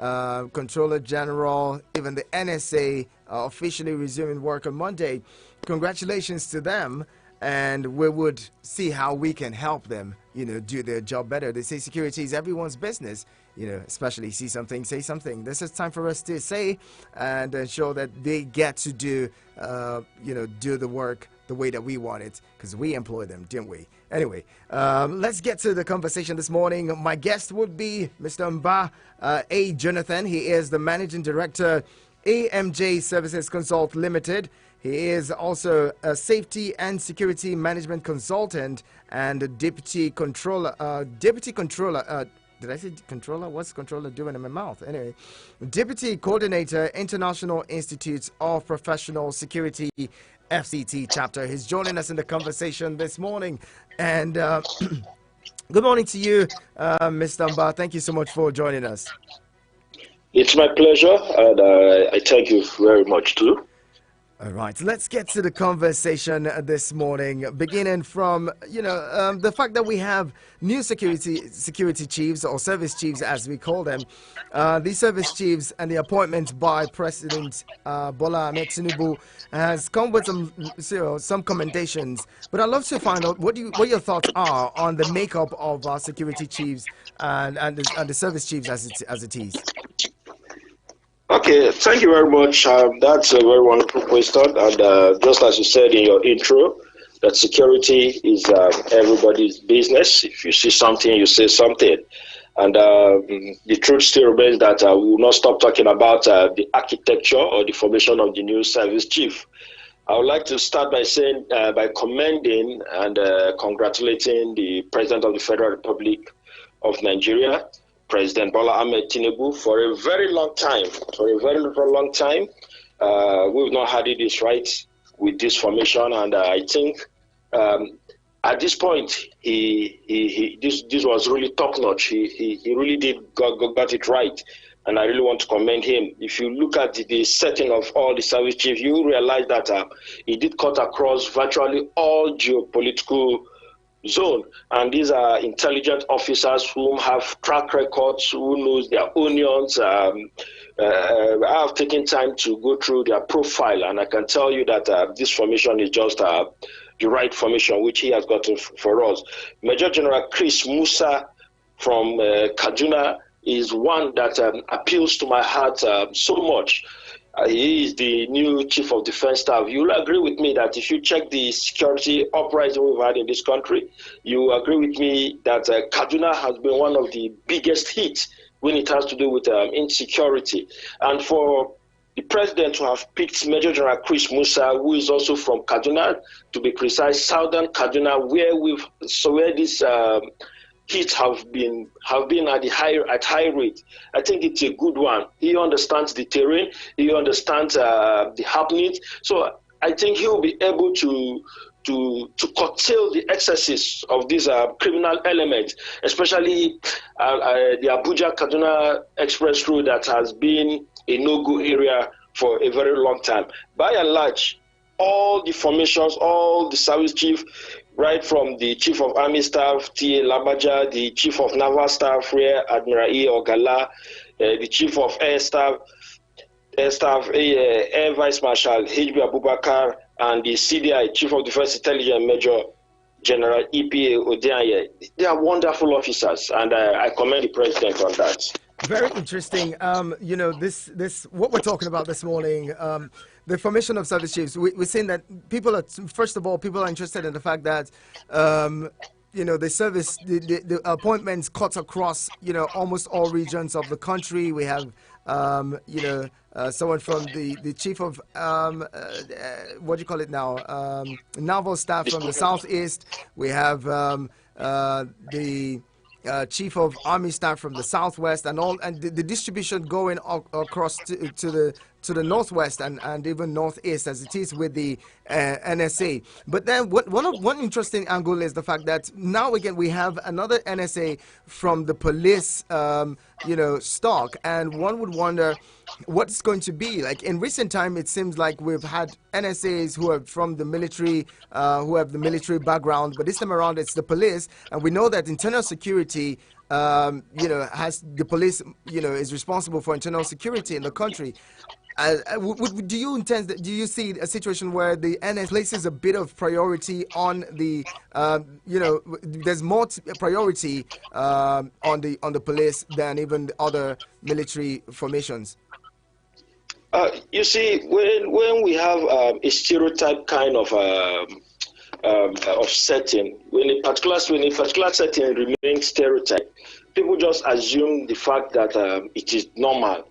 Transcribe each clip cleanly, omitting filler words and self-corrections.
Controller General, even the NSA officially resuming work on Monday. Congratulations to them. And we would see how we can help them, do their job better. They say security is everyone's business, especially see something, say something. This is time for us to say and ensure that they get to do, do the work the way that we want it, because we employ them, didn't we? Anyway, let's get to the conversation this morning. My guest would be Mr. Mba A. Jonathan. He is the Managing Director, AMJ Services Consult Limited. He is also a safety and security management consultant and a deputy controller. Did I say controller? What's controller doing in my mouth? Anyway, deputy coordinator, International Institute of Professional Security, FCT chapter. He's joining us in the conversation this morning. And good morning to you, Mr. Mba. Thank you so much for joining us. It's my pleasure, and I thank you very much too. All right, let's get to the conversation this morning, beginning from, the fact that we have new security chiefs or service chiefs, as we call them. These service chiefs and the appointment by President Bola Ahmed Tinubu has come with some commendations. But I'd love to find out what your thoughts are on the makeup of our security chiefs and the service chiefs as it is. Okay, thank you very much. That's a very wonderful question. And just as you said in your intro, that security is everybody's business. If you see something, you say something. And the truth still remains that we will not stop talking about the architecture or the formation of the new service chief. I would like to start by saying, by commending and congratulating the President of the Federal Republic of Nigeria, President Bola Ahmed Tinubu, for a very long time. We've not had this right with this formation, and I think at this point, this was really top notch. He really did got it right, and I really want to commend him. If you look at the setting of all the service chiefs, you realize that he did cut across virtually all geopolitical zone, and these are intelligent officers who have track records, who knows their onions. I have taken time to go through their profile, and I can tell you that this formation is just the right formation which he has gotten for us. Major General Chris Musa from Kaduna is one that appeals to my heart so much. He is the new Chief of Defense Staff. You will agree with me that if you check the security uprising we've had in this country, you will agree with me that Kaduna has been one of the biggest hits when it has to do with insecurity. And for the president to have picked Major General Chris Musa, who is also from Kaduna, to be precise, southern Kaduna, where this hits have been at high rate. I think it's a good one. He understands the terrain. He understands the happenings. So I think he will be able to curtail the excesses of these criminal elements, especially the Abuja-Kaduna Express Road that has been a no-go area for a very long time. By and large, all the formations, all the service chief, right from the Chief of Army Staff, T.A. Labaja, the Chief of Naval Staff, Rear Admiral E. Ogala, the Chief of Air Staff, Air Vice Marshal H.B. Abubakar, and the CDI, Chief of Defense Intelligence Major General E.P.A. Odianye. They are wonderful officers, and I commend the President on that. Very interesting. This what we're talking about this morning, the formation of service chiefs. We're saying that people are interested in the fact that the appointments cut across almost all regions of the country. We have someone from the chief of what do you call it now, naval staff from the southeast. We have the Chief of Army Staff from the southwest, and the distribution going across to the northwest and even northeast, as it is with the NSA. But then one interesting angle is the fact that now again we have another NSA from the police stock, and one would wonder what it's going to be like. In recent time, it seems like we've had NSAs who are from the military, who have the military background, but this time around it's the police, and we know that internal security has the police, is responsible for internal security in the country. Do you see a situation where the NS places a bit of priority on the, there's more priority on the police than even the other military formations? You see, when we have a stereotype kind of setting, when a particular setting remains stereotype, people just assume the fact that it is normal.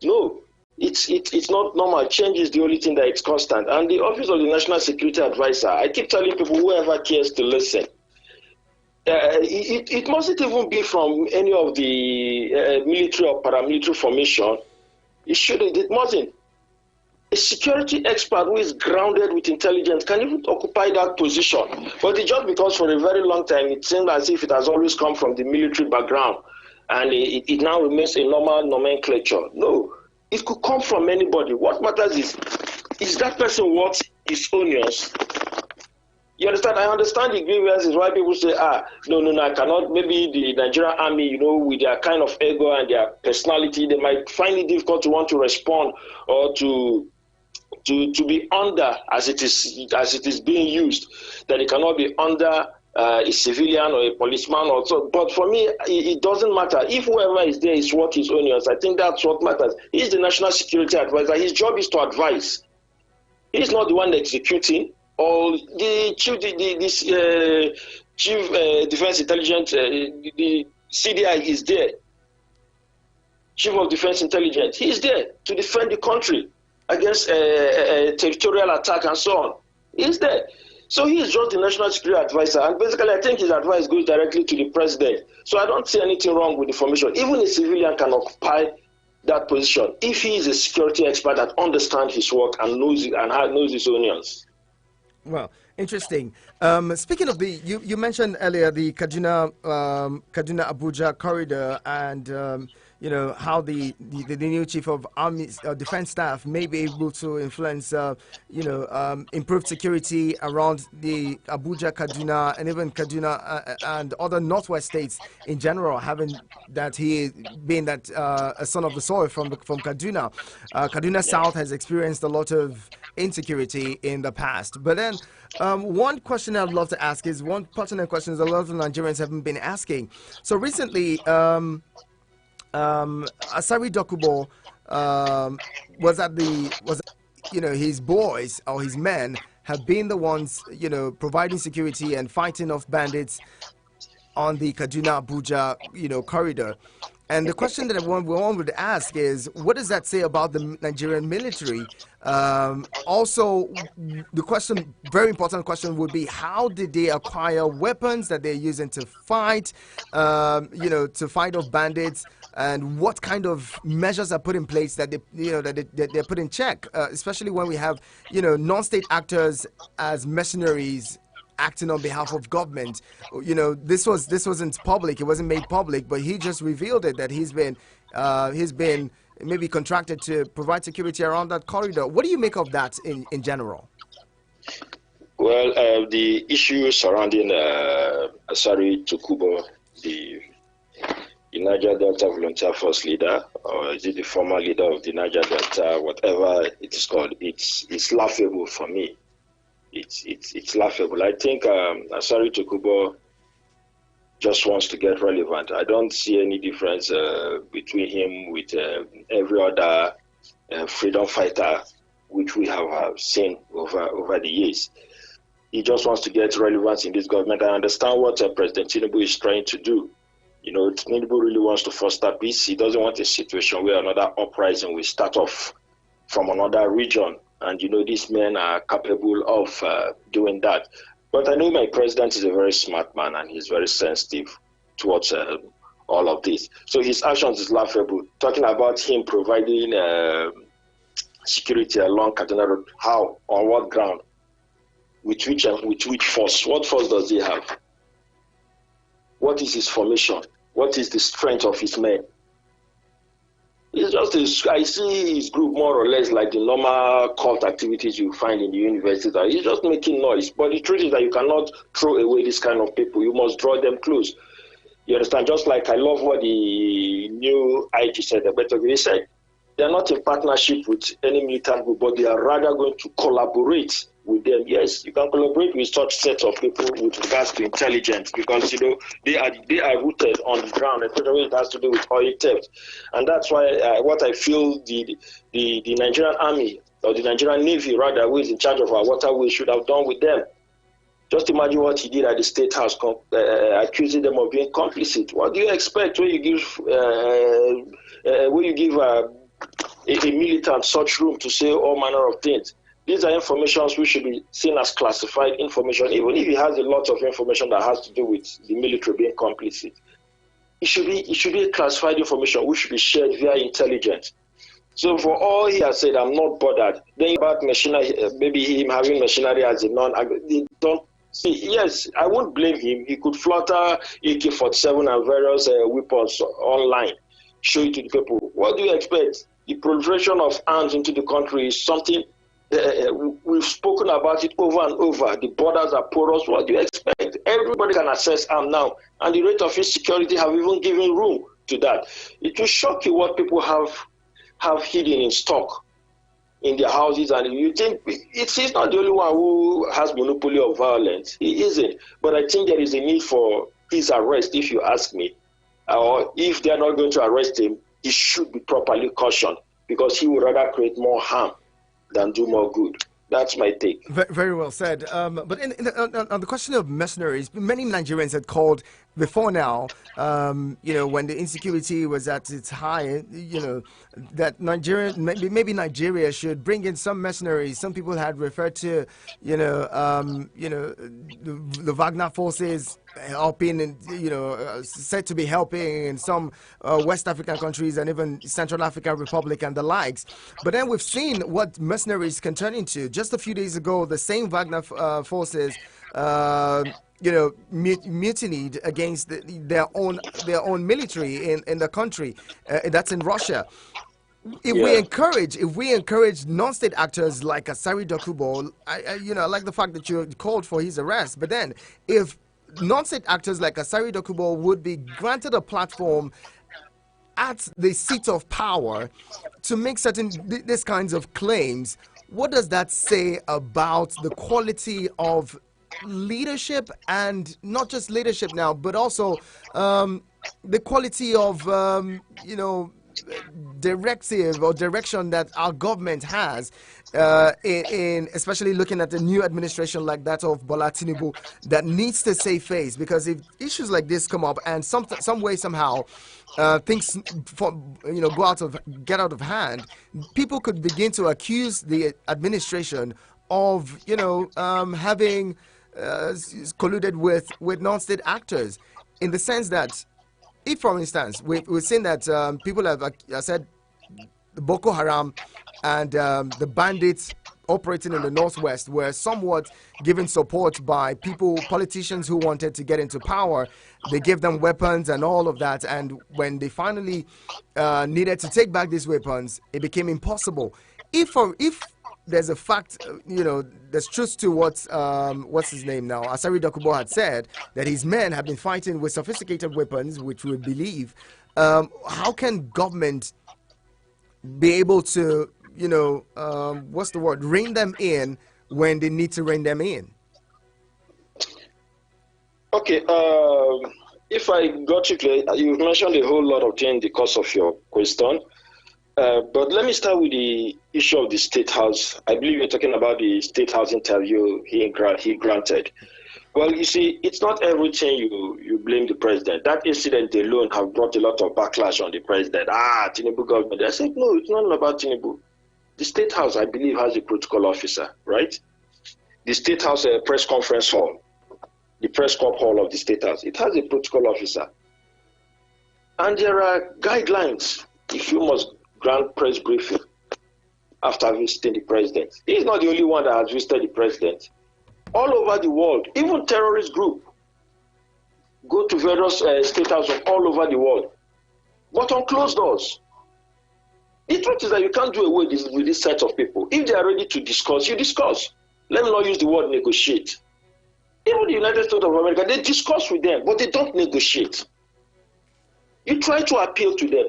No, it's not normal. Change is the only thing that is constant. And the Office of the National Security Advisor, I keep telling people, whoever cares to listen, it mustn't even be from any of the military or paramilitary formation. It mustn't. A security expert who is grounded with intelligence can even occupy that position. But it's just because for a very long time it seems as if it has always come from the military background and it now remains a normal nomenclature. No, it could come from anybody. What matters is that person worth his onions? You understand? I understand the grievances why people say, no, I cannot. Maybe the Nigerian army, with their kind of ego and their personality, they might find it difficult to want to respond or to be under as it is being used, that it cannot be under a civilian or a policeman or so. But for me, it doesn't matter. If whoever is there is worth his onions, I think that's what matters. He's the National Security Advisor. His job is to advise. He's not the one executing. Or the chief defense intelligence, the CDI is there. Chief of Defense Intelligence, he is there to defend the country against a territorial attack and so on. He's there. So he is just the National Security Advisor, and basically I think his advice goes directly to the president. So I don't see anything wrong with the formation. Even a civilian can occupy that position if he is a security expert that understands his work and knows his onions. Well, interesting. Speaking of you mentioned earlier the Kaduna Abuja corridor, and how the new chief of army defense staff may be able to influence improved security around the Abuja, Kaduna, and even Kaduna and other northwest states in general, having that he being that a son of the soil from Kaduna. Kaduna South has experienced a lot of insecurity in the past. But then one question I'd love to ask is one pertinent question a lot of Nigerians haven't been asking. So recently, Asari Dokubo his boys or his men have been the ones, providing security and fighting off bandits on the Kaduna Abuja, corridor. And the question that one would ask is, what does that say about the Nigerian military? Also, the very important question would be, how did they acquire weapons that they're using to fight, to fight off bandits? And what kind of measures are put in place that they're put in check, especially when we have, non-state actors as mercenaries acting on behalf of government. This wasn't public; it wasn't made public, but he just revealed it that he's been maybe contracted to provide security around that corridor. What do you make of that in general? Well, the issue surrounding Asari Dokubo, the Niger Delta Volunteer Force leader, or is it the former leader of the Niger Delta, whatever it is called, it's laughable for me. It's laughable. I think Asari Dokubo just wants to get relevant. I don't see any difference between him with every other freedom fighter which we have seen over the years. He just wants to get relevance in this government. I understand what President Tinubu is trying to do. Tinubu really wants to foster peace. He doesn't want a situation where another uprising will start off from another region. And, these men are capable of doing that. But I know my president is a very smart man and he's very sensitive towards all of this. So his actions is laughable. Talking about him providing security along Kaduna Road, how? On what ground? With which force? What force does he have? What is his formation? What is the strength of his men? It's just I see his group more or less like the normal cult activities you find in the universities. He's just making noise. But the truth is that you cannot throw away this kind of people. You must draw them close. You understand? Just like I love what the new IG said, he said, they're not in partnership with any militant group, but they are rather going to collaborate with them. Yes, you can collaborate with such sets of people with regards to intelligence, because they are rooted on the ground, especially when it has to do with oil theft. And that's why what I feel the Nigerian Army, or the Nigerian Navy rather, who is in charge of our waterways, should have done with them. Just imagine what he did at the State House, accusing them of being complicit. What do you expect when you give a militant such room to say all manner of things? These are informations which should be seen as classified information, even if it has a lot of information that has to do with the military being complicit. It should be classified information which should be shared via intelligence. So for all he has said, I'm not bothered. Then about machinery, maybe him having machinery as a don't see. Yes, I won't blame him. He could flutter AK-47 and various weapons online, show it to the people. What do you expect? The proliferation of arms into the country is something we've spoken about it over and over. The borders are porous. What do you expect? Everybody can access arms now, and the rate of insecurity have even given room to that. It will shock you what people have hidden in stock in their houses, and you think he's not the only one who has monopoly of violence. He isn't. But I think there is a need for his arrest, if you ask me. Or if they are not going to arrest him, he should be properly cautioned, because he would rather create more harm than do more good. That's my take. Very well said. But on the question of mercenaries, many Nigerians had called before now, when the insecurity was at its high, that maybe Nigeria should bring in some mercenaries. Some people had referred to, the Wagner forces helping, and said to be helping in some West African countries and even Central African Republic and the likes. But then we've seen what mercenaries can turn into. Just a few days ago, the same Wagner forces, mutinied against their own military in the country. That's in Russia. If we encourage non-state actors like Asari Dokubo, I like the fact that you called for his arrest. But then, if non-state actors like Asari Dokubo would be granted a platform at the seat of power to make these kinds of claims, what does that say about the quality of leadership, and not just leadership now, but also the quality of directive or direction that our government has, in especially looking at the new administration like that of Bola Tinubu, that needs to save face? Because if issues like this come up and some way somehow things get out of hand, people could begin to accuse the administration of having colluded with non-state actors, in the sense that, if, for instance, we've seen that people have said Boko Haram and the bandits operating in the northwest were somewhat given support by politicians who wanted to get into power. They gave them weapons and all of that, and when they finally needed to take back these weapons, it became impossible. If there's a fact, there's truth to what's his name now, Asari Dokubo had said, that his men have been fighting with sophisticated weapons, which we believe. How can government be able to, rein them in when they need to rein them in? Okay, if I got you clear, you've mentioned a whole lot of things in the course of your question. But let me start with the issue of the State House. I believe you're talking about the State House interview he granted. Well, you see, it's not everything you blame the president. That incident alone have brought a lot of backlash on the president. Tinubu government. I said, no, it's not about Tinubu. The State House, I believe, has a protocol officer, right? The State House press conference hall, the press corp hall of the State House, it has a protocol officer. And there are guidelines. If you must grant press briefing after visiting the president. He's not the only one that has visited the president. All over the world, even terrorist group go to various state houses all over the world, but on closed doors. The truth is that you can't do away with this set of people. If they are ready to discuss, you discuss. Let me not use the word negotiate. Even the United States of America, they discuss with them, but they don't negotiate. You try to appeal to them,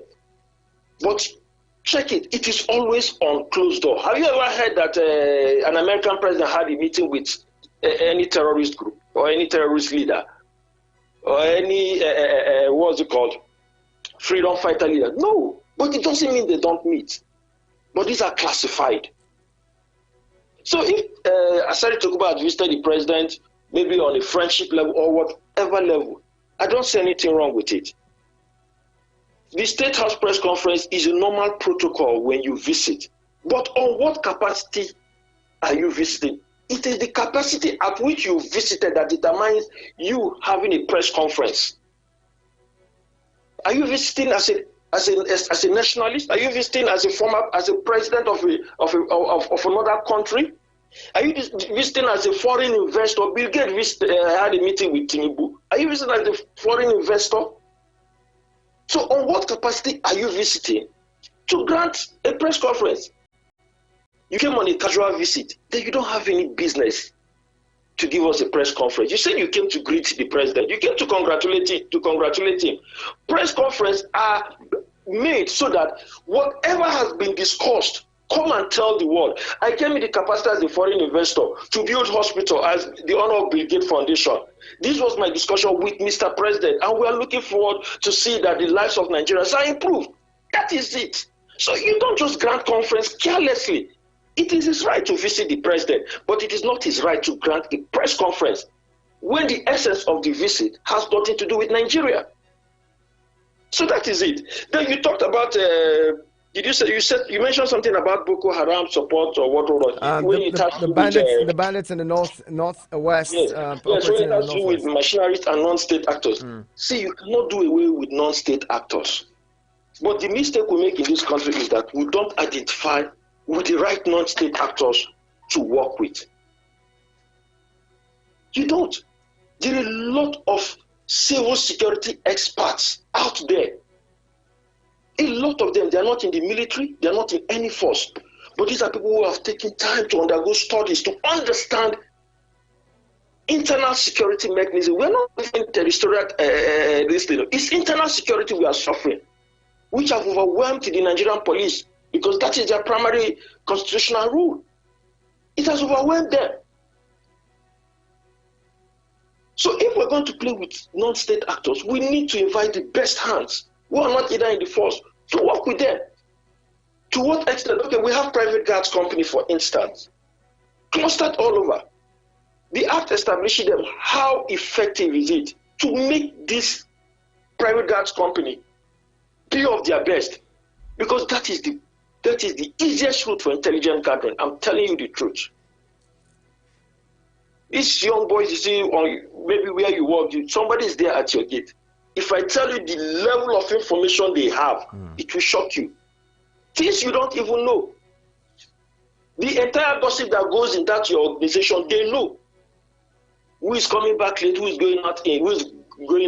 but check it. It is always on closed door. Have you ever heard that an American president had a meeting with any terrorist group or any terrorist leader or any what's it called, freedom fighter leader? No, but it doesn't mean they don't meet. But these are classified. So if Asari Tokuba had visited the president, maybe on a friendship level or whatever level, I don't see anything wrong with it. The State House press conference is a normal protocol when you visit. But on what capacity are you visiting? It is the capacity at which you visited that determines you having a press conference. Are you visiting as a nationalist? Are you visiting as a president of another country? Are you visiting as a foreign investor? Bill Gates had a meeting with Tinubu. Are you visiting as a foreign investor? So on what capacity are you visiting to grant a press conference? You came on a casual visit, then you don't have any business to give us a press conference. You said you came to greet the president. You came to congratulate him. Press conferences are made so that whatever has been discussed, come and tell the world. I came in the capacity as a foreign investor to build hospital as the honor of Bill Gates Foundation. This was my discussion with Mr. President, and we are looking forward to see that the lives of Nigerians are improved. That is it. So you don't just grant conference carelessly. It is his right to visit the president, but it is not his right to grant a press conference when the essence of the visit has nothing to do with Nigeria. So that is it. Then you talked about you mentioned something about Boko Haram support or what? The bandits in the northwest. Yes, when it has to do with machineries and non-state actors. See, you cannot do away with non-state actors. But the mistake we make in this country is that we don't identify with the right non-state actors to work with. You don't. There are a lot of civil security experts out there. A lot of them, they are not in the military, they are not in any force. But these are people who have taken time to undergo studies to understand internal security mechanism. We're not in territorial it's internal security we are suffering, which have overwhelmed the Nigerian police because that is their primary constitutional rule. It has overwhelmed them. So if we're going to play with non-state actors, we need to invite the best hands who are not either in the force to work with them. To what extent? Okay, we have private guards company, for instance, clustered all over. The act establishing them, how effective is it to make this private guards company be of their best? Because that is the easiest route for intelligence gathering. I'm telling you the truth. These young boys, you see, or maybe where you work, somebody is there at your gate. If I tell you the level of information they have, it will shock you. Things you don't even know. The entire gossip that goes in that your organization, they know. Who is coming back late, who is going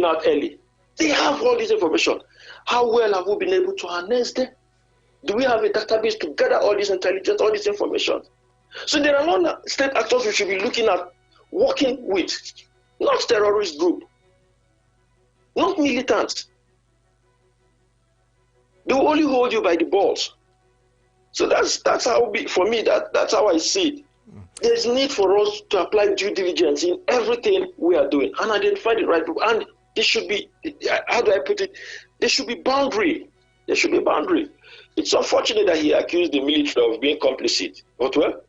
out early. They have all this information. How well have we been able to harness them? Do we have a database to gather all this intelligence, all this information? So there are non-state actors we should be looking at, working with, not terrorist group, not militants. They will only hold you by the balls. So that's how, for me, that's how I see it. There's need for us to apply due diligence in everything we are doing and identify the right people. And there should be, how do I put it? There should be boundary. There should be boundary. It's unfortunate that he accused the military of being complicit. But well,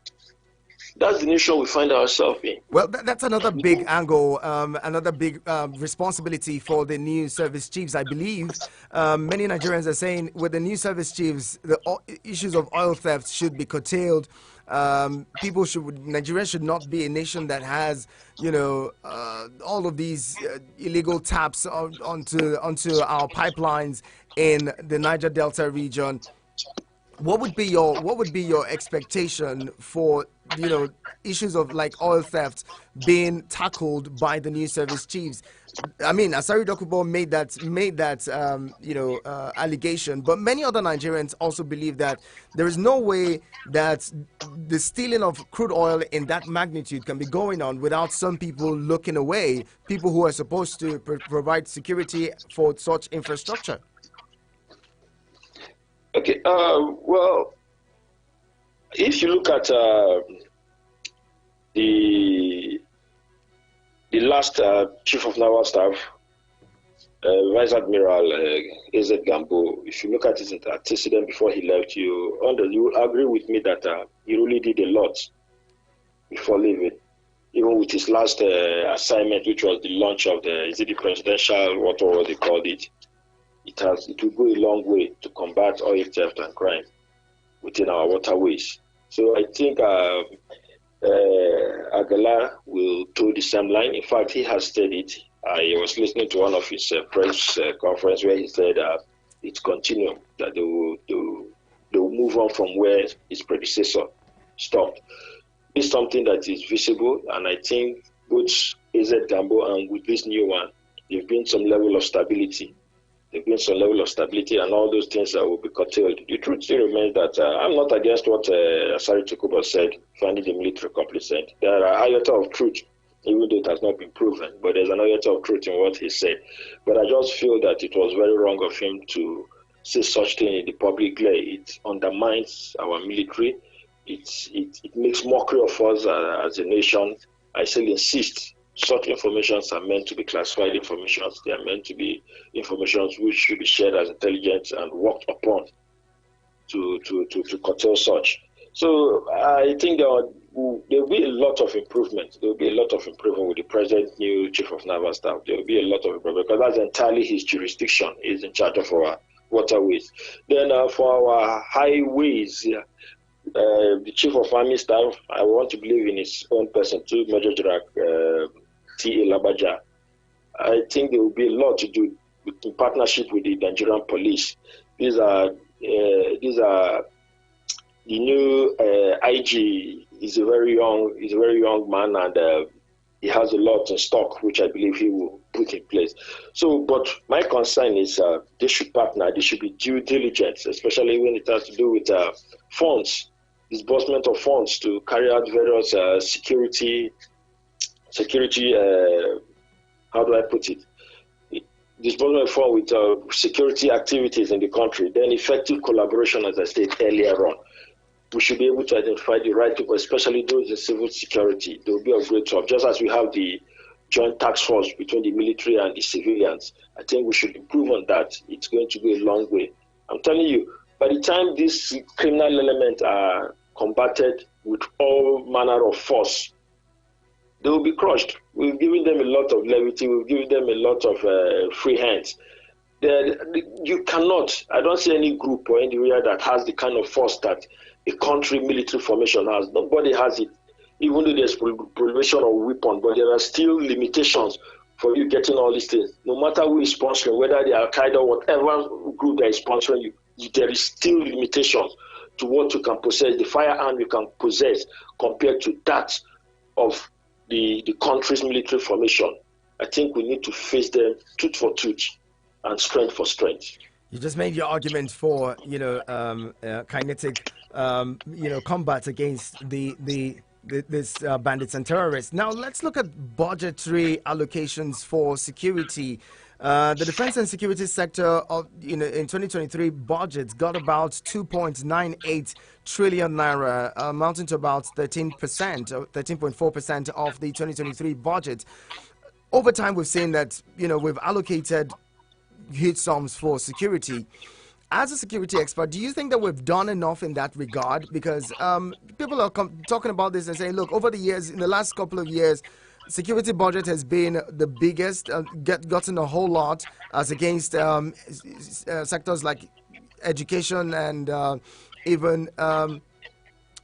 that's the nation we find ourselves in. Well, that's another big angle, another big responsibility for the new service chiefs, I believe. Many Nigerians are saying with the new service chiefs, the issues of oil theft should be curtailed. Nigeria should not be a nation that has, all of these illegal taps onto our pipelines in the Niger Delta region. What would be your expectation for issues of like oil theft being tackled by the new service chiefs? I mean, Asari Dokubo made that allegation, but many other Nigerians also believe that there is no way that the stealing of crude oil in that magnitude can be going on without some people looking away, people who are supposed to provide security for such infrastructure. Okay. Well, if you look at the last chief of naval staff, Vice Admiral AZ Gambo, if you look at his antecedent before he left, you will agree with me that he really did a lot before leaving. Even with his last assignment, which was the launch of the presidential, whatever they called it, it will go a long way to combat oil theft and crime within our waterways. So I think Agala will toe the same line. In fact, he has said it. I was listening to one of his press conference where he said it's continuum, that they will move on from where his predecessor stopped. It's something that is visible, and I think both AZ Gambo and with this new one, there's been some level of stability. There's been some level of stability, and all those things that will be curtailed. The truth still remains that I'm not against what Asari Tukuba said, finding the military complacent. There are iota of truth, even though it has not been proven, but there's an iota of truth in what he said. But I just feel that it was very wrong of him to say such thing in the public glare. It undermines our military. It makes mockery of us as a nation. I still insist such informations are meant to be classified informations. They are meant to be informations which should be shared as intelligence and worked upon to curtail such. So I think there will be a lot of improvement. There will be a lot of improvement with the present new chief of naval staff. There will be a lot of improvement because that's entirely his jurisdiction. He's in charge of our waterways. Then for our highways, the chief of army staff, I want to believe in his own person too, Major General T.A. Labaja. I think there will be a lot to do in partnership with the Nigerian police. These are the new IG. Is a very young man, and he has a lot in stock, which I believe he will put in place. So, but my concern is they should partner. They should be due diligence, especially when it has to do with funds, disbursement of funds to carry out various security. How do I put it? Disbursement of funds with security activities in the country. Then effective collaboration, as I said earlier on. We should be able to identify the right people, especially those in civil security. They will be of great help. Just as we have the joint task force between the military and the civilians, I think we should improve on that. It's going to go a long way. I'm telling you, by the time these criminal elements are combated with all manner of force, they will be crushed. We've given them a lot of levity. We've given them a lot of free hands. You cannot, I don't see any group or anywhere that has the kind of force that a country military formation has. Nobody has it, even though there's proliferation of weapons, but there are still limitations for you getting all these things. No matter who is sponsoring, whether they are Al-Qaeda or whatever group that is sponsoring you, there is still limitations to what you can possess, the firearm you can possess compared to that of the country's military formation. I think we need to face them tooth for tooth and strength for strength. You just made your argument for, kinetic, combat against this bandits and terrorists. Now let's look at budgetary allocations for security. The defense and security sector of in 2023 budgets got about 2.98 trillion naira, amounting to about 13%, 13.4% of the 2023 budget. Over time, we've seen that we've allocated huge sums for security. As a security expert, do you think that we've done enough in that regard? Because people are talking about this and saying, look, over the years, in the last couple of years, security budget has been the biggest, gotten a whole lot as against sectors like education and even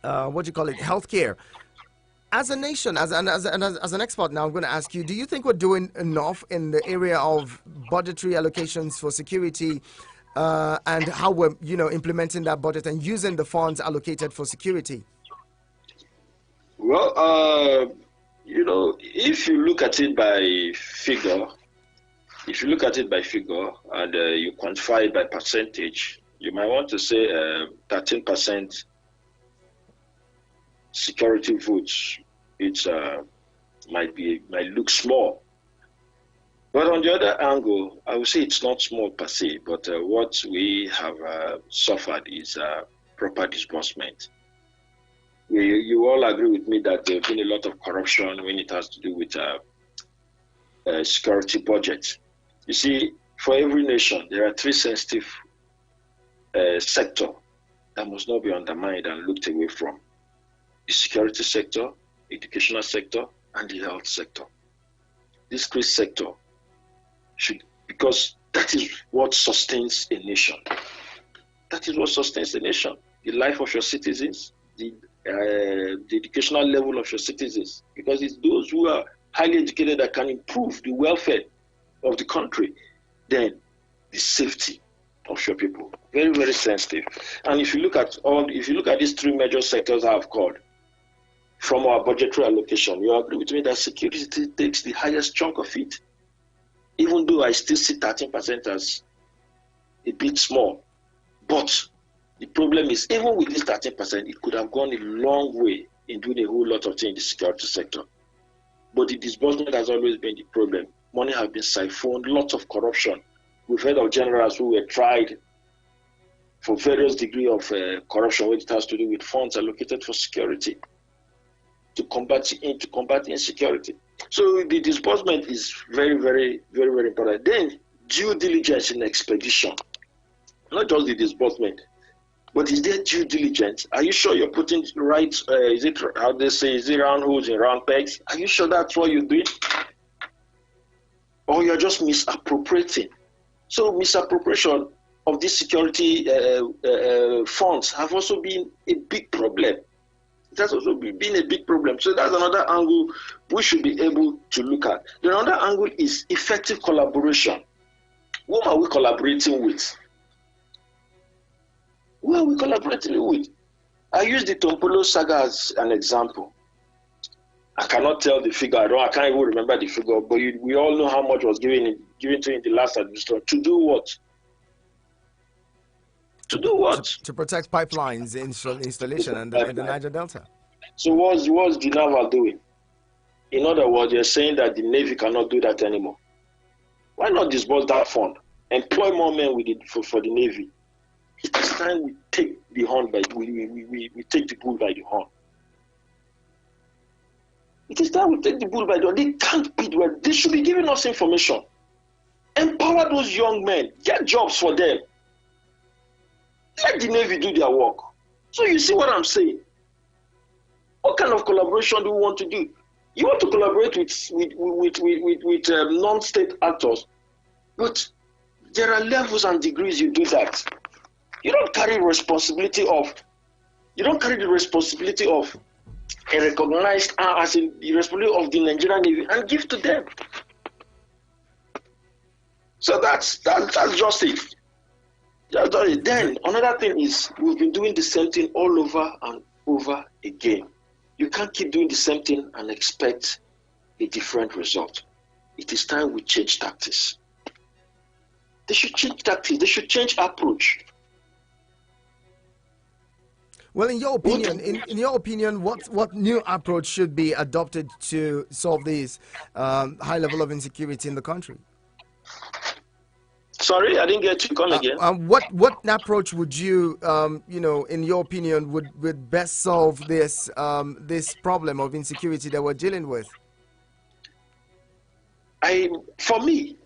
healthcare. As a nation, as an expert now, I'm going to ask you, do you think we're doing enough in the area of budgetary allocations for security and how we're, implementing that budget and using the funds allocated for security? Well, if you look at it by figure, and you quantify it by percentage, you might want to say 13% security votes. It might look small, But on the other angle, I would say it's not small per se, but what we have suffered is proper disbursement. You all agree with me that there have been a lot of corruption when it has to do with security budgets. You see, for every nation, there are three sensitive sectors that must not be undermined and looked away from: the security sector, educational sector, and the health sector. This three sector should, because that is what sustains a nation. That is what sustains a nation. The life of your citizens, the educational level of your citizens, because it's those who are highly educated that can improve the welfare of the country. Then the safety of your people, very, very sensitive. And if you look at these three major sectors I have called, from our budgetary allocation, you agree with me that security takes the highest chunk of it. Even though I still see 13% as a bit small, but the problem is, even with this 13%, it could have gone a long way in doing a whole lot of things in the security sector. But the disbursement has always been the problem. Money has been siphoned, lots of corruption. We've heard of generals who were tried for various degrees of corruption, which has to do with funds allocated for security, to combat insecurity. So the disbursement is very, very, very, very important. Then due diligence in expedition, not just the disbursement, but is there due diligence? Are you sure you're putting right? Is it how they say? Is it round holes in round pegs? Are you sure that's what you're doing, or you're just misappropriating? So misappropriation of these security funds have also been a big problem. It has also been a big problem. So that's another angle we should be able to look at. The other angle is effective collaboration. Whom are we collaborating with? Who are we collaborating with? I use the Tompolo saga as an example. I cannot tell the figure. I can't even remember the figure. But we all know how much was given to in the last administration. To do what? To do what? To protect pipelines installation in the Niger Delta. So what's the Naval doing? In other words, you're saying that the Navy cannot do that anymore. Why not disburse that fund? Employ more men with it for the Navy. It is time we take the horn by we take the bull by the horn. It is time we take the bull by the horn. They can't be well. They should be giving us information. Empower those young men. Get jobs for them. Let the Navy do their work. So you see what I'm saying? What kind of collaboration do we want to do? You want to collaborate with non-state actors, but there are levels and degrees you do that. You don't carry the responsibility of a recognized as in the responsibility of the Nigerian Navy and give to them. So that's just it. Then another thing is, we've been doing the same thing all over and over again. You can't keep doing the same thing and expect a different result. It is time we change tactics. They should change tactics. They should change approach. Well, in your opinion, what new approach should be adopted to solve this high level of insecurity in the country? Sorry, I didn't get you. Come again. What approach would you, in your opinion, would best solve this problem of insecurity that we're dealing with? For me,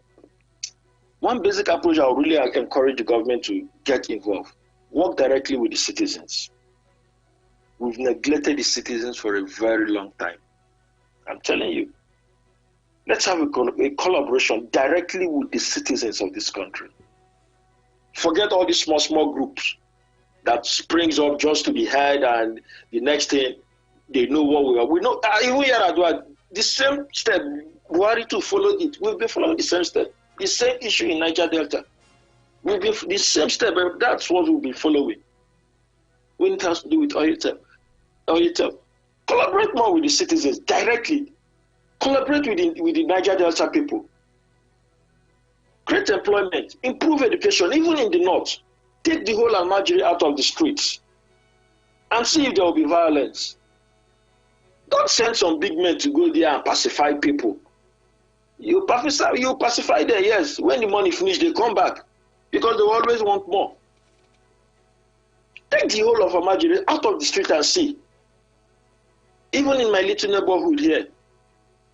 one basic approach I would really encourage the government to get involved. Work directly with the citizens. We've neglected the citizens for a very long time. I'm telling you. Let's have a collaboration directly with the citizens of this country. Forget all these small groups that springs up just to be heard, and the next thing they know what we are. We know even here at Adwa, the same step. Buhari too followed it. We've been following the same step. The same issue in Niger Delta. We've been the same step. That's what we'll be following. When it has to do with oil, collaborate more with the citizens directly. Collaborate with the Niger Delta people. Create employment, improve education, even in the north. Take the whole Almajiri out of the streets and see if there will be violence. Don't send some big men to go there and pacify people. You pacify them, yes. When the money finish, they come back because they always want more. Take the whole of Amajiri out of the street and see. Even in my little neighborhood here,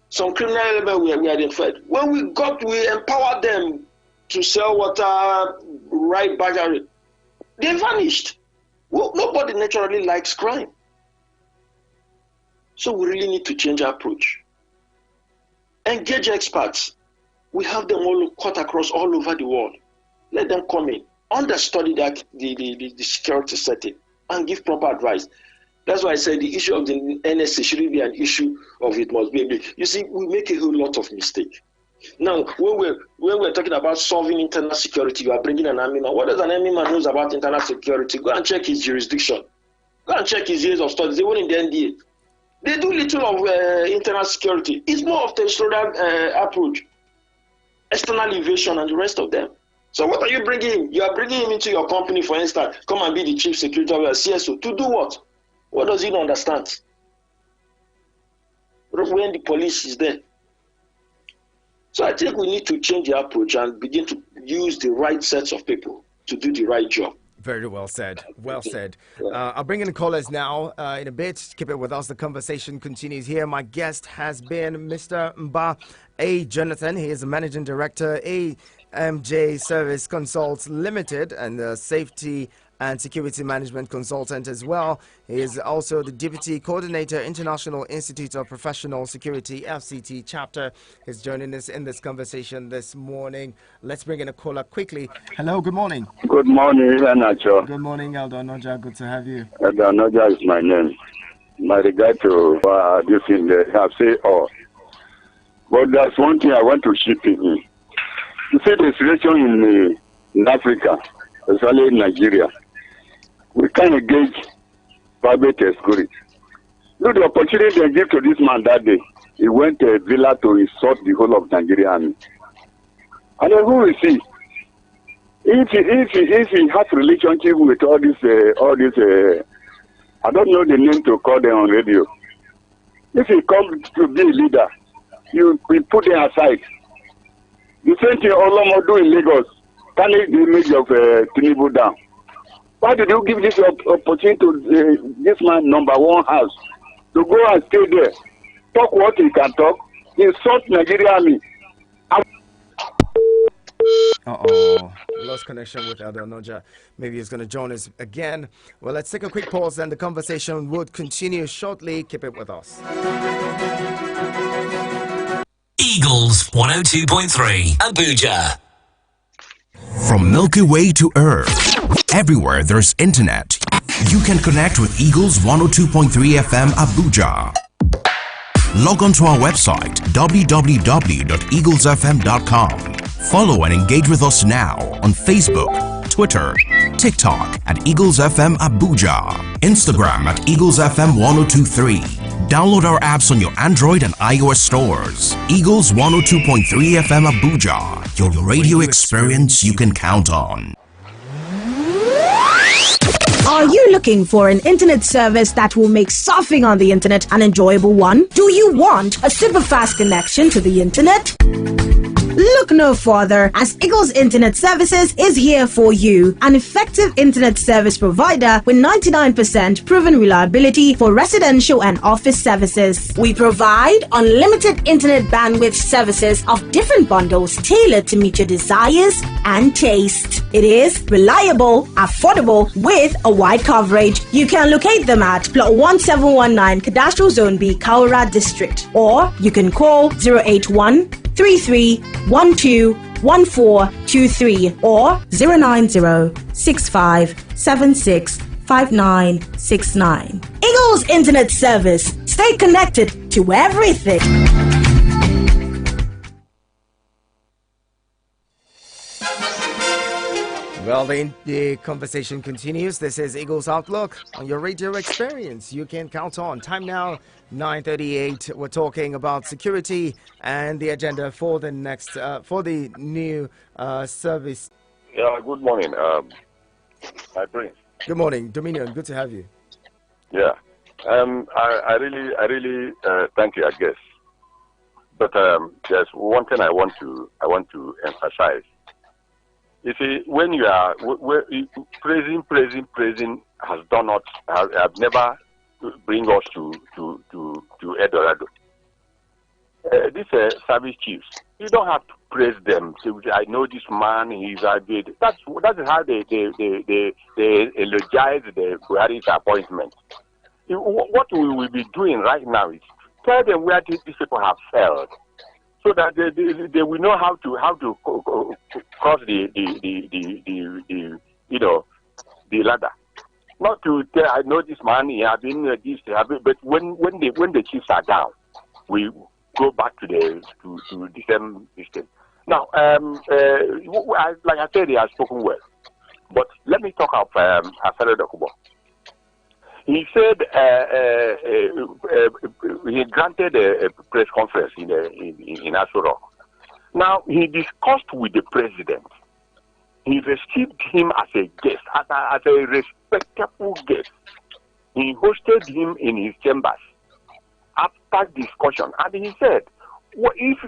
some criminal elements we identified. When we empowered them to sell water, right battery, they vanished. Well, nobody naturally likes crime. So we really need to change our approach. Engage experts. We have them all cut across all over the world. Let them come in, understudy the security setting, and give proper advice. That's why I said the issue of the NSA shouldn't be an issue of it must be a big. You see, we make a whole lot of mistake. Now, when we're talking about solving internal security, you are bringing an army man. What does an army man knows about internal security? Go and check his jurisdiction. Go and check his years of studies. They were in the NDA. They do little of internal security. It's more of the external approach, external invasion, and the rest of them. So what are you bringing him? You are bringing him into your company, for instance, come and be the chief security officer, CSO. To do what? What does he not understand? When the police is there. So I think we need to change the approach and begin to use the right sets of people to do the right job. Very well said. Well said. I'll bring in the callers now in a bit. Keep it with us. The conversation continues here. My guest has been Mr. Mba A. Jonathan. He is the Managing Director, AMJ Service Consults Limited, and Safety and Security Management Consultant as well. He is also the Deputy Coordinator, International Institute of Professional Security, FCT chapter. He's joining us in this conversation this morning. Let's bring in a caller quickly. Hello, good morning. Good morning, Nacho. Good morning, Elder Noja. Good to have you. Elder Noja is my name. My regard to this thing they have said all. But there's one thing I want to chip in. You see the situation in Africa, especially in Nigeria. We can't engage private security. Look, the opportunity they gave to this man that day, he went to a villa to insult the whole of Nigeria army. And then who will see? If he has relationship with all this, I don't know the name to call them on radio. If he comes to be a leader, you put them aside. The same thing Olomo do in Lagos, turning the image of Tinubu down. Why did you give this opportunity to this man number one house to go and stay there, talk what he can talk, insult Nigeria army? Lost connection with Elder Noja. Maybe he's going to join us again. Well, let's take a quick pause and the conversation would continue shortly. Keep it with us. Eagles 102.3 Abuja. From Milky Way to Earth, everywhere there's internet, you can connect with Eagles 102.3 FM Abuja. Log on to our website www.eaglesfm.com. Follow and engage with us now on Facebook, Twitter, TikTok at Eagles FM Abuja, Instagram at Eagles FM 1023. Download our apps on your Android and iOS stores. Eagles 102.3 FM Abuja, your radio experience you can count on. Are you looking for an internet service that will make surfing on the internet an enjoyable one? Do you want a super fast connection to the internet? Look no further, as Eagles Internet Services is here for you, an effective internet service provider with 99% proven reliability for residential and office services. We provide unlimited internet bandwidth services of different bundles tailored to meet your desires and taste. It is reliable, affordable, with a wide coverage. You can locate them at Plot 1719 Cadastral Zone B, Kaura District, or you can call 081 33121423 or 09065765969. Eagles Internet Service. Stay connected to everything. Well, the conversation continues. This is Eagles Outlook on your radio experience. You can count on. Time now, 9:38. We're talking about security and the agenda for the next, for the new service. Yeah, good morning. My prince. Good morning, Dominion. Good to have you. Yeah. I really thank you, I guess. But there's one thing I want to emphasize. You see, when you are praising has done not have never bring us to Eldorado. These service chiefs, you don't have to praise them. I know this man. He's a good. That is how they eulogize the Buhari's appointment. What we will be doing right now is tell them where these people have failed, so that they will know how to cross the ladder. Not to tell, I know this man, he has been this, but when the chiefs are down, we go back to the same system. Now, like I said, he has spoken well, but let me talk of Asare Dokubo. He said he granted a press conference in Aso Rock. Now, he discussed with the president. He received him as a guest, as a respectable guest. He hosted him in his chambers after discussion. And he said, well, if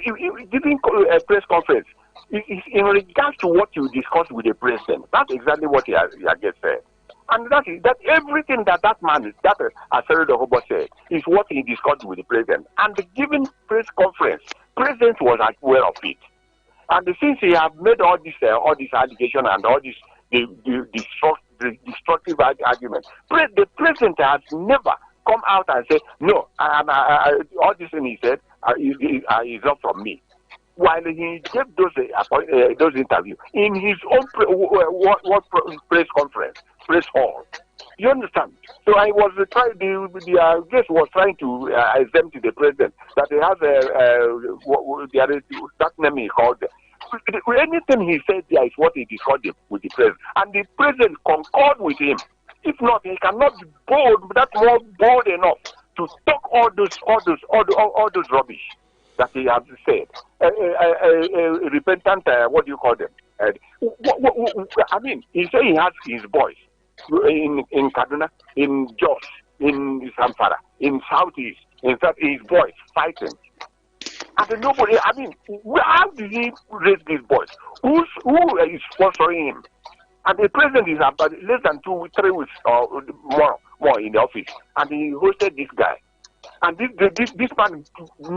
during a press conference, in regards to what you discussed with the president, that's exactly what he has just said. And that everything that man, Asare Dokubo said, is what he discussed with the president. And the given press conference, president was aware of it. And since he have made all this allegation and all this destructive argument, the president has never come out and said, no, all this thing he said is not from me. While he gave those interviews in his own press conference, press hall. You understand? So I was trying. The guest was trying to exempt the president that he has that name he called. Anything he said there is what he discussed with the president, and the president concurred with him. If not, he cannot be bold. That's more bold enough to talk all those rubbish that he has said. Repentant, what do you call them? I mean, he said he has his boys in Kaduna, in Jos, in Zamfara, in Southeast. In fact, his boys fighting. And nobody, I mean, how did he raise these boys? Who is sponsoring him? And the president is about less than 2-3 weeks or more in the office. And he hosted this guy. And this man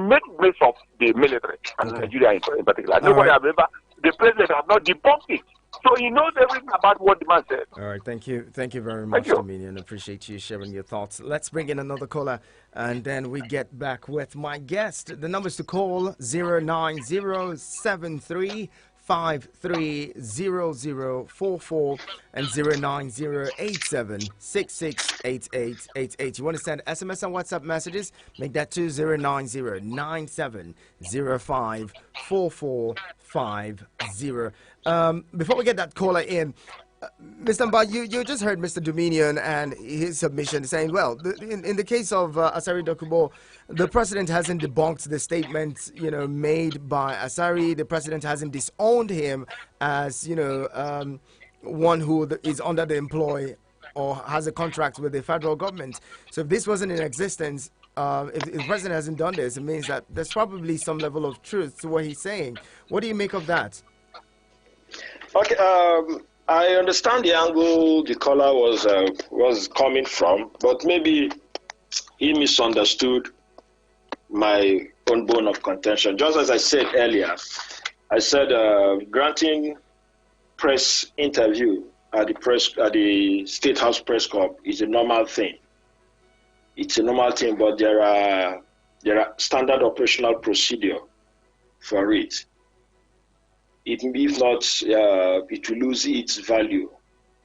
made mess of the military and Nigeria in particular. Nobody have ever, the president has not debunked it. So he knows everything about what the man said. All right, thank you very much, Dominion. Appreciate you sharing your thoughts. Let's bring in another caller, and then we get back with my guest. The numbers to call 09073530044 and 09087668888. You want to send SMS and WhatsApp messages? Make that to 09097054450. Before we get that caller in, Mr. Mba, you just heard Mr. Dominion and his submission saying, well, in the case of Asare Dokubo, the president hasn't debunked the statements, made by Asare. The president hasn't disowned him as, one who is under the employ or has a contract with the federal government. So if this wasn't in existence, if the president hasn't done this, it means that there's probably some level of truth to what he's saying. What do you make of that? Okay, I understand the angle the caller was coming from, but maybe he misunderstood my own bone of contention. Just as I said earlier, I said granting press interview at the State House Press Corps is a normal thing. It's a normal thing, but there are standard operational procedure for it. If not, it will lose its value.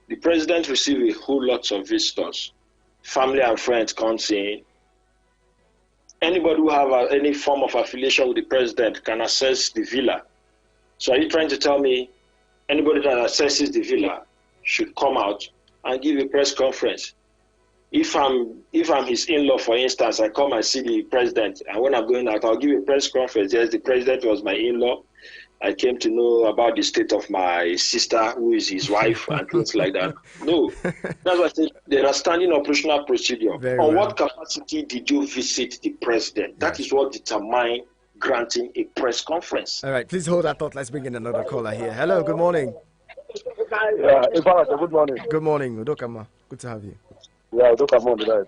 The president received a whole lot of visitors. Family and friends comes in. Anybody who have any form of affiliation with the president can access the villa. So are you trying to tell me anybody that accesses the villa should come out and give a press conference? If I'm his in-law, for instance, I come and see the president, and when I'm going out, I'll give a press conference. Yes, the president was my in-law. I came to know about the state of my sister, who is his wife, and things like that. No, that's what I think. There are standing operational procedure. What capacity did you visit the president? That is what determines granting a press conference. All right, please hold that thought. Let's bring in another caller here. Hello, good morning. Yeah, good morning. Good morning, Udokama. Good to have you. Yeah, Udokama, right.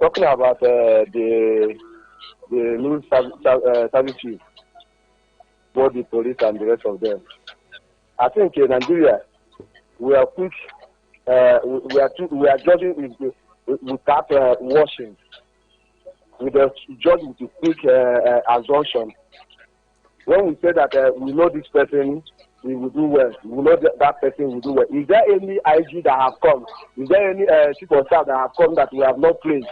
Talking about the new service chief, both the police and the rest of them. I think in Nigeria, we are quick. We are judging without washing. We are judging with quick assumption. When we say that we know this person, we will do well. We know that person will do well. Is there any IG that have come? Is there any chief of staff that have come that we have not placed?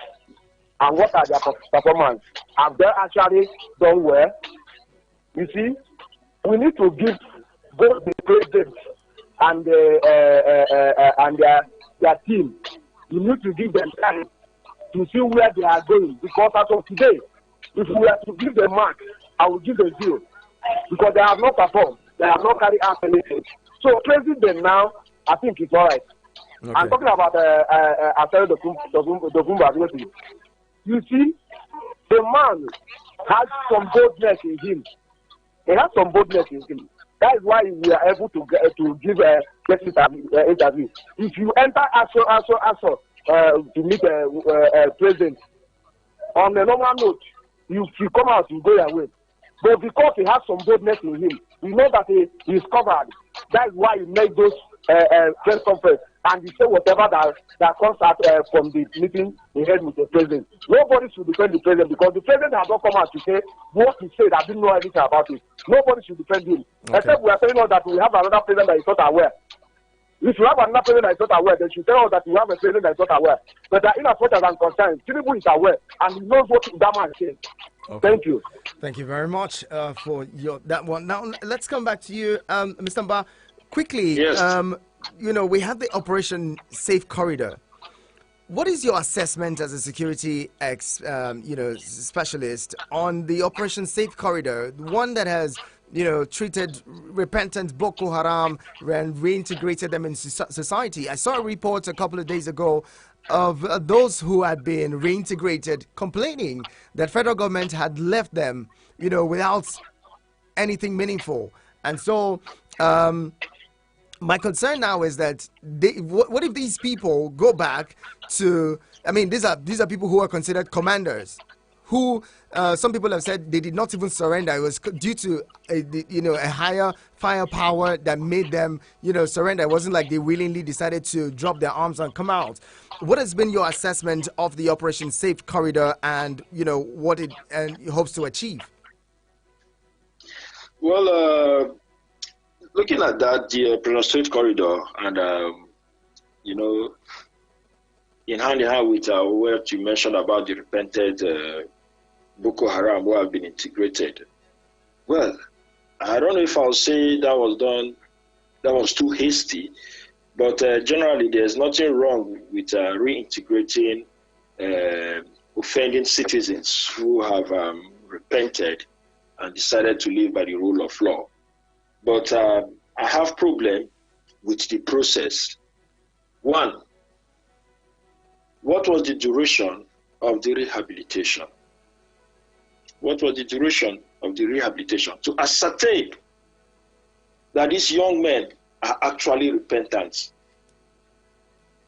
And what are their performance? Have they actually done well? You see, we need to give both the president and their team. We need to give them time to see where they are going. Because as of today, if we are to give them mark, I will give them 0. Because they have not performed. They have not carried out anything. So praising them now, I think it's all right. Okay. I'm talking about Asari Dokumba. You see, the man has some boldness in him. He has some boldness in him. That is why we are able to give a interview. If you enter ASO to meet a president, on a normal note, you come out, you go your way. But because he has some boldness in him, we know that he is covered. That is why he made those press conference and he said whatever that comes out from the meeting he had with the president. Nobody should defend the president because the president has not come out to say what he said. I didn't know anything about it. Nobody should defend him. Okay. Except we are telling us that we have another president that is not aware. If you have another president that is not aware, then you tell us that you have a president that is not aware. But in as much as I'm concerned, Tinubu is aware and he knows what that man said. Okay. Thank you. Thank you very much for that one. Now let's come back to you, Mr. Mba. Quickly, yes. We have the Operation Safe Corridor. What is your assessment as a security specialist on the Operation Safe Corridor, the one that has treated repentant Boko Haram and reintegrated them in society? I saw a report a couple of days ago of those who had been reintegrated complaining that federal government had left them, without anything meaningful. And so my concern now is that what if these people go back to, these are people who are considered commanders, who some people have said they did not even surrender. It was due to a higher firepower that made them surrender. It wasn't like they willingly decided to drop their arms and come out. What has been your assessment of the Operation Safe Corridor and what it hopes to achieve? Well, looking at that, the Operation Safe Corridor, and in hand with what you mentioned about the repented Boko Haram who have been integrated. Well, I don't know if I'll say that was too hasty, but generally there's nothing wrong with reintegrating offending citizens who have repented and decided to live by the rule of law. But I have problem with the process. One, what was the duration of the rehabilitation? What was the duration of the rehabilitation? To ascertain that these young men are actually repentant.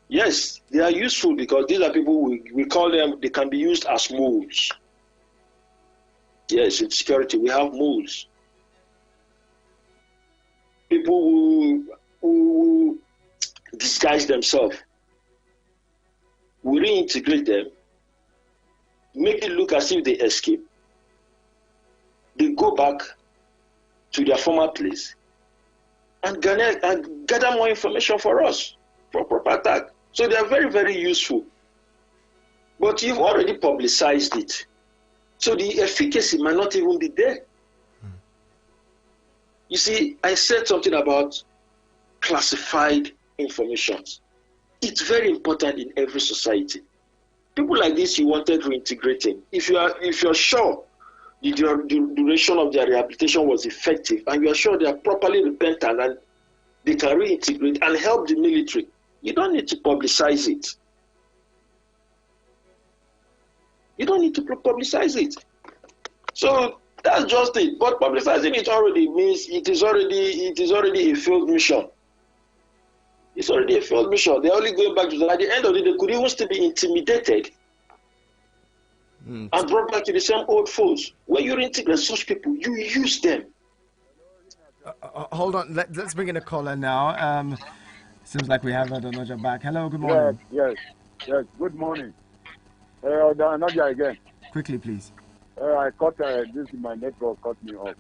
Yes, they are useful because these are people, we call them, they can be used as moles. Yes, in security, we have moles. People who disguise themselves. We reintegrate them, make it look as if they escape. They go back to their former place and gather more information for us for proper attack. So they are very, very useful. But you've already publicized it. So the efficacy might not even be there. You see, I said something about classified information. It's very important in every society. People like this you wanted reintegrating. If you're sure the duration of their rehabilitation was effective and you are sure they are properly repentant and they can reintegrate and help the military, you don't need to publicize it. You don't need to publicize it. So that's just it. But publicizing it already means it is already a failed mission. It's already a failed mission. They're only going back to that. At the end of the day, they could even still be intimidated and brought back to the same old foes. When you integrate such people, you use them. Hold on. Let's bring in a caller now. Seems like we have Odonoja back. Hello, good morning. Yes. Good morning. Odonoja again. Quickly, please. I caught this in my network cut me off.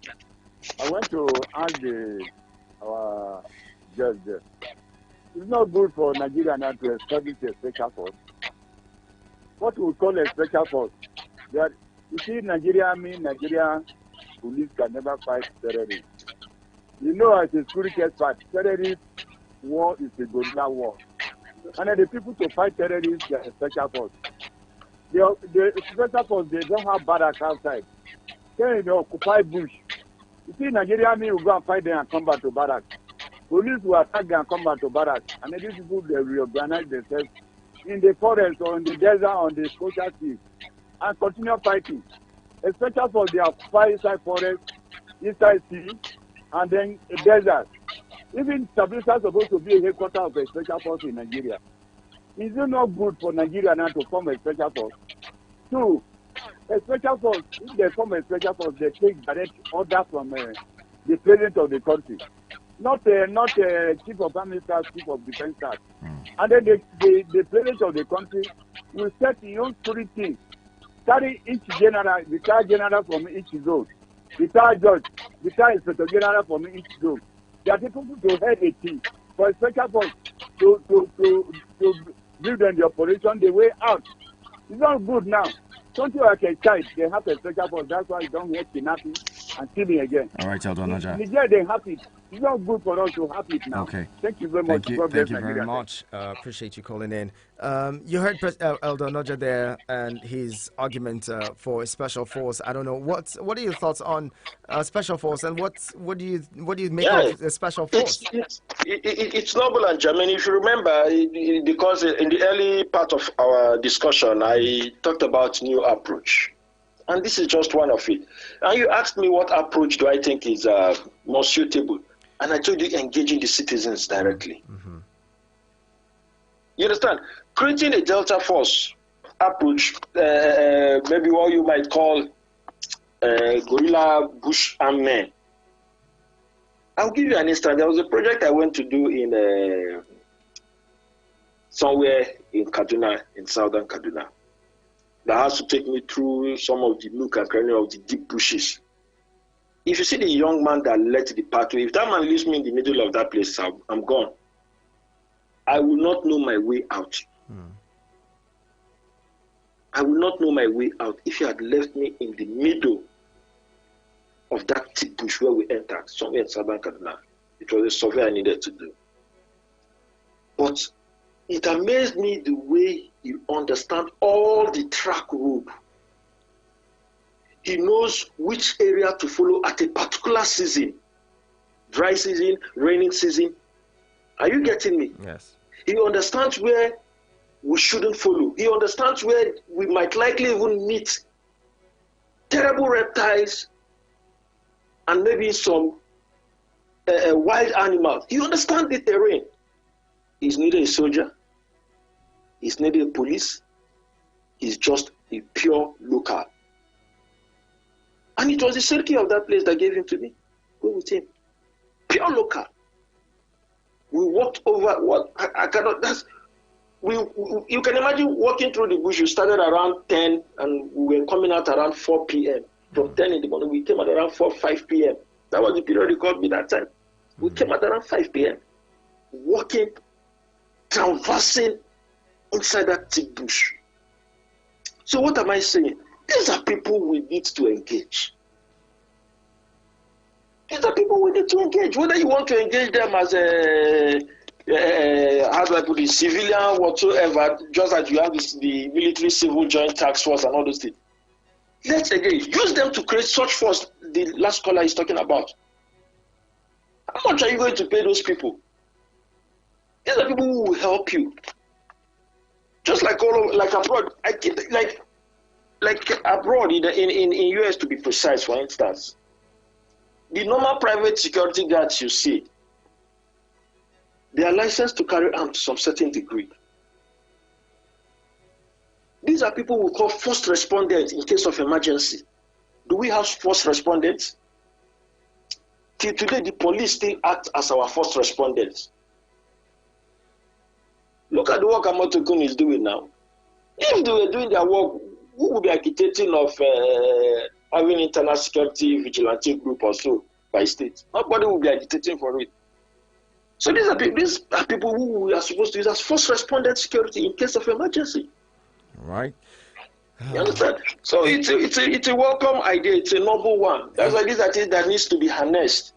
I went to ask our judge there. It's not good for Nigeria now to establish a special force. What we call a special force? That you see, Nigeria police can never fight terrorism. You know, as a security expert, terrorist war is a guerrilla war. And the people to fight terrorists, they are a special force. The special force, they don't have barracks outside. They occupy bush. You see, Nigeria will go and fight them and come back to barracks. Police will attack them and come back to barracks. And these people, they reorganize themselves in the forest or in the desert or in the coastal sea and continue fighting. A special force, they occupy inside forest, inside sea, and then a desert. Even Stabilisa is supposed to be a headquarters of a special force in Nigeria. Is it not good for Nigeria now to form a special force? Two, a special force, if they form a special force, they take direct order from the president of the country. Not chief of army staff, chief of defense staff. And then the president of the country will set his own security, carry each general, retired general from each zone, retired judge, retired inspector general from each zone. They are people to head a team for a special force to build on the operation the way out. It's not good now. Something like a child, they have a special force. That's why you don't hear kidnapping and killing again. All right, Odonoja. In Nigeria, they have it. It's not good for us to have it now. Okay. Thank you very much. Thank you very much. Appreciate you calling in. You heard Odonoja there and his argument for a special force. I don't know what are your thoughts on special force, and what do you make of a special force? It's noble and germane. If you remember, because in the early part of our discussion, I talked about new approach. And this is just one of it. And you asked me what approach do I think is more suitable. And I told you engaging the citizens directly. Mm-hmm. You understand? Creating a Delta Force approach, maybe what you might call guerrilla bush armed men. I'll give you an instance. There was a project I went to do in somewhere in Kaduna, in southern Kaduna, that has to take me through some of the nook and cranny of the deep bushes. If you see the young man that led the pathway, if that man leaves me in the middle of that place, I'm gone. I will not know my way out. I will not know my way out if you had left me in the middle of that thick bush where we entered, somewhere in southern Kaduna. It was a survey I needed to do. But it amazed me the way you understand all the track rope. He knows which area to follow at a particular season. Dry season, raining season. Are you getting me? Yes. He understands where we shouldn't follow. He understands where we might likely even meet terrible reptiles and maybe some wild animals. He understands the terrain. He's neither a soldier. He's neither a police. He's just a pure local. And it was the Serki of that place that gave him to me. Go with him. Pure local. We walked over what I cannot. You can imagine walking through the bush. We started around 10 and we were coming out around 4 p.m. From 10 in the morning, we came out around 5 p.m. That was the period he called me that time. We came out around 5 p.m. Walking, traversing inside that thick bush. So what am I saying? These are people we need to engage. These are people we need to engage. Whether you want to engage them as a how do I put it, civilian, whatsoever, just as you have the military civil joint task force and all those things. Let's engage. Use them to create such force the last caller is talking about. How much are you going to pay those people? These are people who will help you. Just like all over, like abroad, like abroad, in US to be precise, for instance, the normal private security guards you see, they are licensed to carry arms to some certain degree. These are people we call first responders in case of emergency. Do we have first responders? Till today, the police still act as our first responders. Look at the work Amotokun is doing now. If they were doing their work, who would be agitating of having internal security vigilante group or so by state? Nobody will be agitating for it. So these are people who we are supposed to use as first responder security in case of emergency. Right. You understand? So it's a welcome idea. It's a noble one. That's why these are things that needs to be harnessed.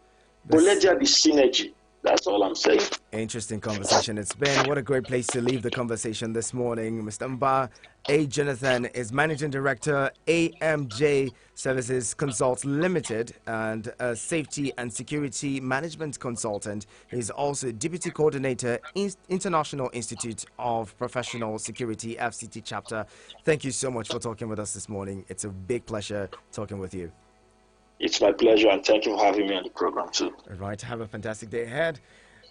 But let there be synergy. That's all I'm saying. Interesting conversation it's been. What a great place to leave the conversation this morning. Mr. Mba A. Jonathan is Managing Director, AMJ Services Consult Limited, and a Safety and Security Management Consultant. He's also Deputy Coordinator, International Institute of Professional Security, FCT Chapter. Thank you so much for talking with us this morning. It's a big pleasure talking with you. It's my pleasure, and thank you for having me on the program too. All right, have a fantastic day ahead.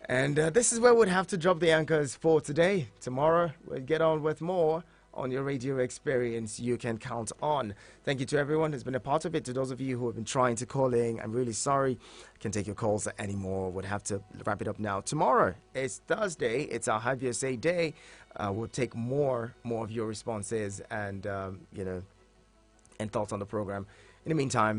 And this is where we'd have to drop the anchors for today. Tomorrow, we'll get on with more on your radio experience you can count on. Thank you to everyone who's been a part of it. To those of you who have been trying to call in, I'm really sorry. I can't take your calls anymore. Would have to wrap it up now. Tomorrow is Thursday. It's our Have Your Say Day. We'll take more of your responses and, and thoughts on the program. In the meantime,